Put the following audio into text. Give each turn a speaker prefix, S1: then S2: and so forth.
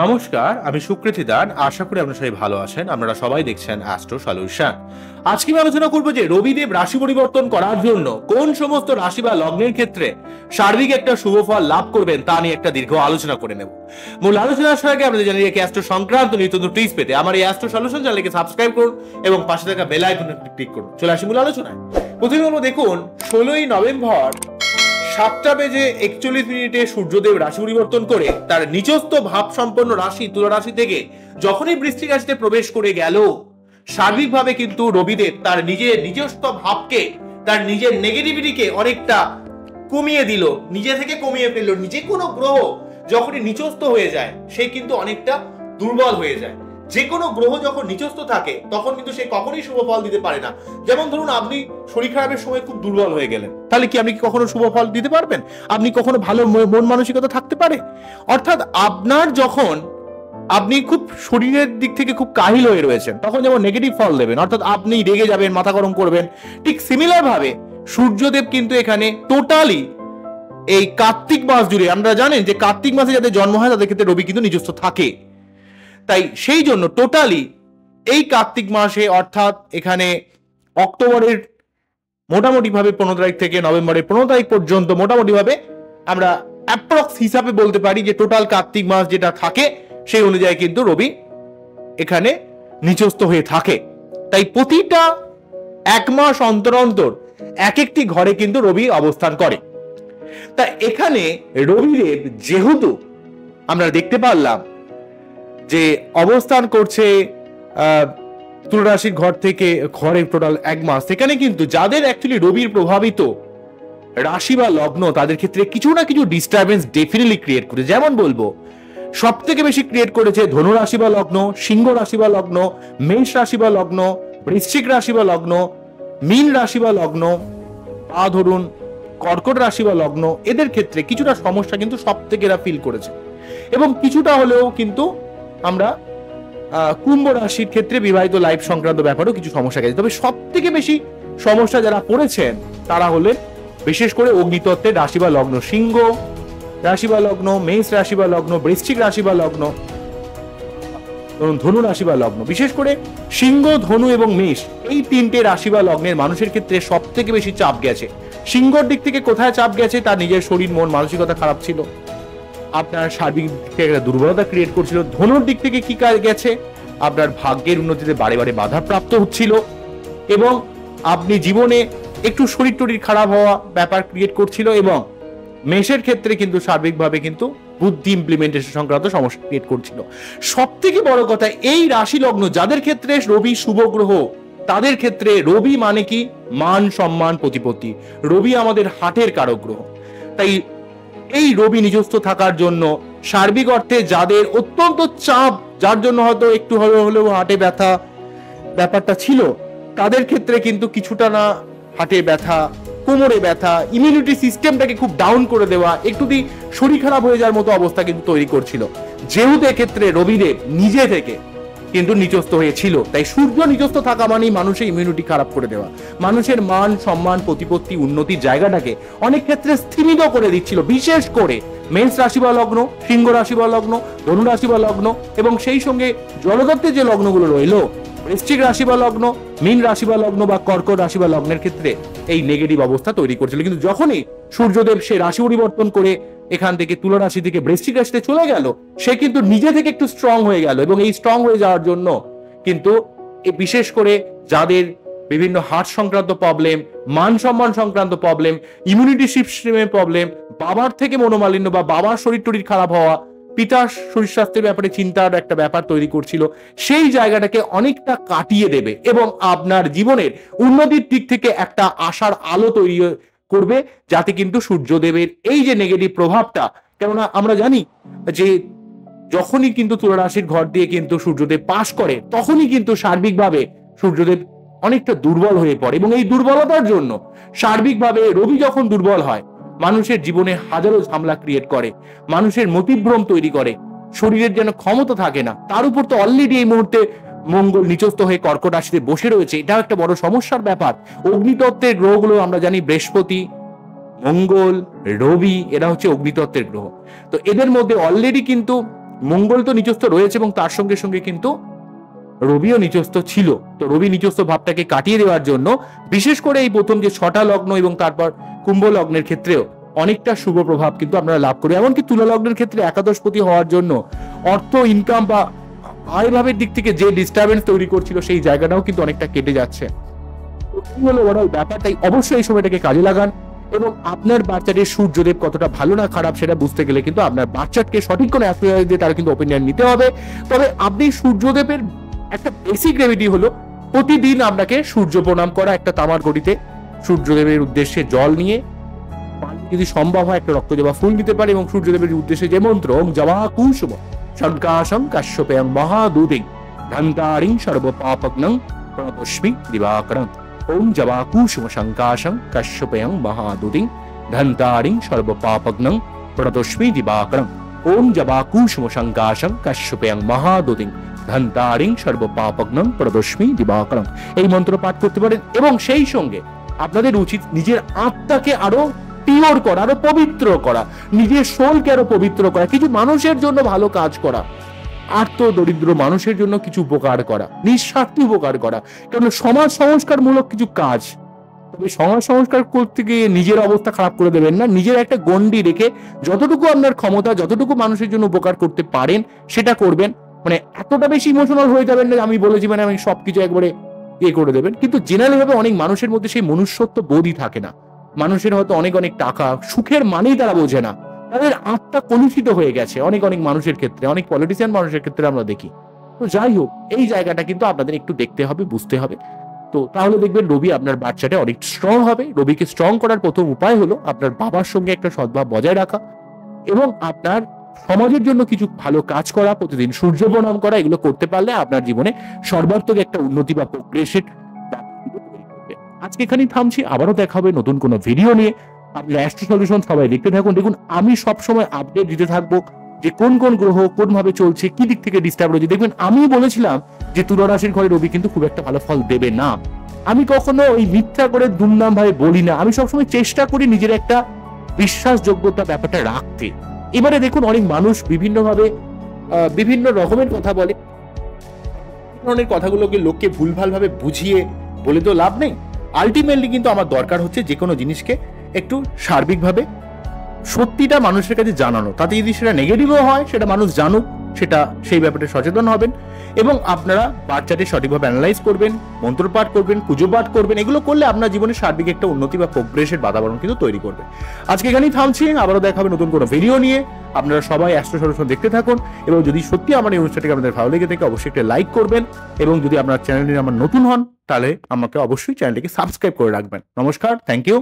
S1: নমস্কার, আমি সুকৃতি দান। আশা করি আপনারা সবাই ভালো আছেন। আপনারা সবাই দেখছেন অ্যাস্ট্রো সলিউশন। আজকে আমি আলোচনা করব যে রবিদেব রাশি পরিবর্তন করার জন্য কোন সমস্ত রাশি বা লগ্নের ক্ষেত্রে সার্বিক একটা শুভ ফল লাভ করবেন তা নিয়ে একটা দীর্ঘ আলোচনা করে নেব। মূল আলোচনার আগে আপনাদের জানিয়ে রাখি, অ্যাস্ট্রো সংক্রান্ত নিত্য নতুন টিপস পেতে আমার এই অ্যাস্ট্রো সলিউশন চ্যানেলকে সাবস্ক্রাইব করুন এবং পাশে থাকা বেল আইকনে ক্লিক করুন। চলে আসি মূল আলোচনায়। প্রথমে বলবো, দেখুন 16ই নভেম্বর 7:41 সূর্যদেব রাশি পরিবর্তন করে তার নিজস্ব ভাব সম্পন্ন রাশি তুলা রাশি থেকে যখনই বৃশ্চিক রাশিতে প্রবেশ করে গেল, সার্বিকভাবে কিন্তু রবিদেব তার নিজস্ব ভাবকে, তার নিজের নেগেটিভিটিকে অনেকটা কমিয়ে দিল, নিজে থেকে কমিয়ে ফেললো। নিজে কোনো গ্রহ যখনই নিচস্থ হয়ে যায় সে কিন্তু অনেকটা দুর্বল হয়ে যায়। যে কোনো গ্রহ যখন নিচস্থ থাকে তখন কিন্তু সে কখনোই শুভ ফল দিতে পারে না। যেমন ধরুন, আপনি শরীর খারাপের সময় খুব দুর্বল হয়ে গেলেন, তাহলে কি আপনি কখনো শুভ ফল দিতে পারবেন? আপনি কখনো ভালো মন মানসিকতা থাকতে পারে? অর্থাৎ আপনার যখন আপনি খুব শরীরের দিক থেকে খুব কাহিল হয়ে রয়েছেন তখন যেমন নেগেটিভ ফল দেবেন, অর্থাৎ আপনি রেগে যাবেন, মাথা গরম করবেন, ঠিক সিমিলার ভাবে সূর্যদেব কিন্তু এখানে টোটালি এই কার্তিক মাস জুড়ে, আমরা জানেন যে কার্তিক মাসে যাদের জন্ম হয় তাদের ক্ষেত্রে রবি কিন্তু নিজস্ব থাকে। তাই সেই জন্য টোটালি এই কার্তিক মাসে, অর্থাৎ এখানে অক্টোবরের মোটামুটি ভাবে 15 তারিখ থেকে নভেম্বরের 15 তারিখ পর্যন্ত মোটামুটি ভাবে আমরা অ্যাপ্রক্স হিসাবে বলতে পারি যে টোটাল কার্তিক মাস যেটা থাকে সেই অনুযায়ী কিন্তু রবি এখানে নিচস্থ হয়ে থাকে। তাই প্রতিটা এক মাস অন্তর অন্তর এক একটি ঘরে কিন্তু রবি অবস্থান করে। তা এখানে রবিদেব যেহেতু আমরা দেখতে পারলাম যে অবস্থান করছে তুলা রাশির ঘর থেকে ঘরে টোটাল এক মাস, সেখানে কিন্তু যাদের অ্যাকচুয়ালি রবির প্রভাবিত রাশি বা লগ্ন তাদের ক্ষেত্রে কিছু না কিছু ডিস্টারবেন্স ডেফিনেটলি ক্রিয়েট করে। যেমন বলবো, সব থেকে বেশি ক্রিয়েট করেছে ধনু রাশি বা লগ্ন, সিংহ রাশি বা লগ্ন, মেষ রাশি বা লগ্ন, বৃশ্চিক রাশি বা লগ্ন, মীন রাশি বা লগ্ন, বা ধরুন কর্কট রাশি বা লগ্ন। এদের ক্ষেত্রে কিছুটা সমস্যা কিন্তু সব থেকে এরা ফিল করেছে, এবং কিছুটা হলেও কিন্তু আমরা কুম্ভ রাশির ক্ষেত্রে বিবাহিত লাইফ সংক্রান্ত ব্যাপারেও কিছু সমস্যা গেছে। তবে সব থেকে বেশি সমস্যা যারা পড়েছেন তারা হলেন বিশেষ করে অগ্নিতত্ত্বের রাশি বা লগ্ন, সিংহ রাশি বা লগ্ন, মেষ রাশি বা লগ্ন, বৃশ্চিক রাশি বা লগ্ন, ধনু রাশি বা লগ্ন। বিশেষ করে সিংহ, ধনু এবং মেষ এই তিনটে রাশি বা লগ্নের মানুষের ক্ষেত্রে সব থেকে বেশি চাপ গেছে। সিংহর দিক থেকে কোথায় চাপ গেছে? তার নিজের শরীর, মন, মানসিকতা খারাপ ছিল, আপনার সার্বিক দিক থেকে একটা দুর্বলতা ক্রিয়েট করছিল। ধনুর দিক থেকে কি গেছে? আপনার ভাগ্যের উন্নতিতে বারে বারে বাধা প্রাপ্ত হচ্ছিল, এবং আপনি জীবনে একটু শরীর টরীর খারাপ হওয়া ব্যাপার ক্রিয়েট করছিল। এবং মেষের ক্ষেত্রে কিন্তু সার্বিকভাবে কিন্তু বুদ্ধি ইমপ্লিমেন্টেশন সংক্রান্ত সমস্যা ক্রিয়েট করছিল। সব থেকে বড় কথা, এই রাশি লগ্ন যাদের ক্ষেত্রে রবি শুভ গ্রহ, তাদের ক্ষেত্রে রবি মানে কি? মান, সম্মান, প্রতিপত্তি। রবি আমাদের হাটের কারক গ্রহ। তাই এই রবি নিজস্থ থাকার জন্য সার্বিক অর্থে যাদের অত্যন্ত চাপ, যার জন্য হয়তো একটু হলেও হাটে ব্যথা ব্যাপারটা ছিল, তাদের ক্ষেত্রে কিন্তু কিছুটা না হাটে ব্যথা, কোমরে ব্যথা, ইমিউনিটি সিস্টেমটাকে খুব ডাউন করে দেওয়া, একটু শরীর খারাপ হয়ে যাওয়ার মতো অবস্থা কিন্তু তৈরি করছিল। যেহেতু এক্ষেত্রে রবিদেব নিজে থেকে কিন্তু নিচস্থ হয়েছিল, তাই সূর্য নিচস্থ থাকা মানেই মানুষের ইমিউনিটি খারাপ করে দেওয়া, মানুষের মান, সম্মান, প্রতিপত্তি, উন্নতির জায়গাটাকে অনেক ক্ষেত্রে স্থিমিত করে দিচ্ছিল। বিশেষ করে মেষ রাশি বা লগ্ন, সিংহ রাশি বা লগ্ন, ধনু রাশি বা লগ্ন, এবং সেই সঙ্গে জলদত্তের যে লগ্নগুলো রইলো, বৃশ্চিক রাশি বা লগ্ন, মীন রাশি বা লগ্ন বা কর্কট রাশি বা লগ্নের ক্ষেত্রে এই নেগেটিভ অবস্থা তৈরি করছিল। কিন্তু যখনই সূর্যদেব সে রাশি পরিবর্তন করে এখান থেকে তুলা রাশি থেকে বৃশ্চিক রাশিতে চলে গেল, সে কিন্তু নিজে থেকে একটু স্ট্রং হয়ে গেল, এবং এই স্ট্রং হয়ে যাওয়ার জন্য কিন্তু বিশেষ করে যাদের বিভিন্ন হার্ট সংক্রান্ত প্রবলেম, মান সম্মান সংক্রান্ত প্রবলেম, ইমিউনিটি সিস্টেমের প্রবলেম, বাবার থেকে মনোমালিন্য বা বাবার শরীর টরীর খারাপ হওয়া, পিতার শরীর স্বাস্থ্যের ব্যাপারে চিন্তার একটা ব্যাপার তৈরি করছিল, সেই জায়গাটাকে অনেকটা কাটিয়ে দেবে এবং আপনার জীবনের উন্নতির দিক থেকে একটা আশার আলো তৈরি করবে, যাতে কিন্তু সূর্যদেবের এই যে নেগেটিভ প্রভাবটা, কেননা আমরা জানি যে যখনই কিন্তু তুলা রাশির ঘর দিয়ে কিন্তু সূর্যদেব পাস করে, তখনই কিন্তু সার্বিকভাবে সূর্যদেব অনেকটা দুর্বল হয়ে পড়ে, এবং এই দুর্বলতার জন্য সার্বিকভাবে রবি যখন দুর্বল হয়, মানুষের জীবনে হাজারো ঝামেলা ক্রিয়েট করে, মানুষের মতিভ্রম তৈরি করে, শরীরের যেন ক্ষমতা থাকে না। তার উপর তো অলরেডি এই মুহূর্তে মঙ্গল নিচস্থ হয়ে কর্কট রাশিতে বসে রয়েছে, এটাও একটা বড় সমস্যার ব্যাপার। অগ্নিতত্ত্বের গ্রহগুলো আমরা জানি বৃহস্পতি, মঙ্গল, রবি, এরা হচ্ছে অগ্নিতত্ত্বের গ্রহ। তো এদের মধ্যে অলরেডি কিন্তু মঙ্গল তো নিচস্থ রয়েছে এবং তার সঙ্গে সঙ্গে কিন্তু রবিও নিচস্থ ছিল। তো রবি নিচস্থ ভাবটাকে কাটিয়ে দেওয়ার জন্য বিশেষ করে এই প্রথম যে 6টা লগ্ন এবং তারপর কুম্ভ লগ্নের ক্ষেত্রেও অনেকটা শুভ প্রভাব কিন্তু আপনারা লাভ করবে। এমনকি তুলা লগ্নের ক্ষেত্রে একাদশপতি হওয়ার জন্য অর্থ ইনকাম বা আয় ভাবের দিক থেকে যে ডিস্টারবেন্স তৈরি করছিল সেই জায়গাটাও কিন্তু অনেকটা কেটে যাচ্ছে। হলো ওরাল ব্যাপার, তাই অবশ্যই এই সময়টাকে কাজে লাগান এবং আপনার বাচ্চাটির সূর্যদেব কতটা ভালো না খারাপ সেটা বুঝতে গেলে কিন্তু আপনার বাচ্চাকে সঠিক কোনো অ্যাস্ট্রোলজি দিয়ে তার কিন্তু ওপিনিয়ন নিতে হবে। তবে আপনি সূর্যদেবের একটা বেসিক রেমেডি হলো প্রতিদিন আপনাকে সূর্য প্রণাম করা, একটা তামার গড়িতে সূর্যদেবের উদ্দেশ্যে জল নিয়ে যদি সম্ভব হয় একটা রক্তজবা ফুল দিতে পারে এবং সূর্যদেবের উদ্দেশ্যে যে মন্ত্র ওম জবা কুসুম শঙ্কাশং কাশ্যপেয়ং মহাদূতিং ধন্তারিং সর্বপাপগ্নং প্রণতস্মি দিবাকরং, ওম জবা কুসুম শঙ্কাশং কাশ্যপেয়ং মহাদূতিং ধন্তারিং সর্বপাপগ্নং প্রণতস্মি দিবাকরং, ওম জবা কুসুম শঙ্কাশং কাশ্যপেয়ং মহাদূতিং ধন্তারিং সর্বপাপগ্নং প্রদস্মি দিবাকরং, এই মন্ত্র পাঠ করতে পারেন। এবং সেই সঙ্গে আপনাদের উচিত নিজের আত্মাকে আরো পিওর করা, আরো পবিত্র করা, নিজের সোলকে আরো পবিত্র করা, কিছু মানুষের জন্য ভালো কাজ করা, আর্ত দরিদ্র মানুষের জন্য কিছু উপকার করা, নিঃস্বার্থী উপকার করা, কারণ সমাজ সংস্কারমূলক কিছু কাজ। তবে সমাজ সংস্কার করতে গিয়ে নিজের অবস্থা খারাপ করে দেবেন না, নিজের একটা গণ্ডি রেখে যতটুকু আপনার ক্ষমতা, যতটুকু মানুষের জন্য উপকার করতে পারেন সেটা করবেন। মানে এতটা বেশি ইমোশনাল হয়ে যাবেন না আমি বলেছি মানে আমি সবকিছু একবারে করে দেবেন, কিন্তু জেনারেলি ভাবে অনেক মানুষের মধ্যে সেই মনুষ্যত্ব বোধই থাকে না। মানুষের হয়তো অনেক অনেক টাকা, সুখের মানেই তারা বোঝে না, তাদের আত্মা কলুষিত হয়ে গেছে অনেক অনেক মানুষের ক্ষেত্রে, অনেক পলিটিশিয়ান মানুষের ক্ষেত্রে আমরা দেখি। তো যাই হোক, এই জায়গাটা কিন্তু আপনাদের একটু দেখতে হবে, বুঝতে হবে। তো তাহলে দেখবেন রবি আপনার বাচ্চাটা অনেক স্ট্রং হবে। রবিকে স্ট্রং করার প্রথম উপায় হলো আপনার বাবার সঙ্গে একটা সদ্ভাব বজায় রাখা এবং আপনার সমাজের জন্য কিছু ভালো কাজ করা, প্রতিদিন সূর্য প্রণাম করা, এগুলো করতে পারলে আপনার জীবনে সর্বাত্মক একটা উন্নতি বা প্রোগ্রেসের। আজকে এখানেই থামছি, আবারও দেখা হবে নতুন কোনো ভিডিও নিয়ে। আপনার অ্যাস্ট্রো সলিউশন সবাই দেখতে থাকুন। দেখুন আমি সবসময় আপডেট দিতে থাকবো যে কোন কোন গ্রহ কোন ভাবে চলছে, কি দিক থেকে ডিস্টার্ব রয়েছে। দেখবেন আমি বলেছিলাম যে তুলা রাশির ঘরে রবি কিন্তু খুব একটা ভালো ফল দেবে না। আমি কখনো ওই মিথ্যা করে দুমদাম ভাবে বলি না, আমি সবসময় চেষ্টা করি নিজের একটা বিশ্বাসযোগ্যতা ব্যাপারটা রাখতে। এবারে দেখুন অনেক মানুষ বিভিন্ন ভাবে বিভিন্ন রকমের কথা বলে, ধরনের কথাগুলোকে লোককে ভুলভাল ভাবে বুঝিয়ে বলে তো লাভ নেই। আলটিমেটলি কিন্তু আমার দরকার হচ্ছে যে কোনো জিনিসকে একটু সার্বিকভাবে সত্যিটা মানুষের কাছে জানানো, তাতে যদি সেটা নেগেটিভও হয় সেটা মানুষ জানুক, সেটা সেই ব্যাপারে সচেতন হবেন এবং আপনারা বাচ্চাটি সঠিকভাবে অ্যানালাইজ করবেন, মন্ত্রপাঠ করবেন, পুজো পাঠ করবেন। এগুলো করলে আপনার জীবনে সার্বিক একটা উন্নতি বা প্রোগ্রেসের বাতাবরণ কিন্তু তৈরি করবে। আজকে এখানেই থামছি, আবারও দেখা হবে নতুন কোনো ভিডিও নিয়ে। আপনারা সবাই অ্যাস্ট্রো সলিউশন দেখতে থাকুন এবং যদি সত্যি আমার এই অনুষ্ঠানটিকে আপনাদের ভালো লেগে থাকে অবশ্যই একটা লাইক করবেন এবং যদি আপনার চ্যানেলটি আমার নতুন হন তাহলে আমাকে অবশ্যই চ্যানেলটিকে সাবস্ক্রাইব করে রাখবেন। নমস্কার, থ্যাংক ইউ।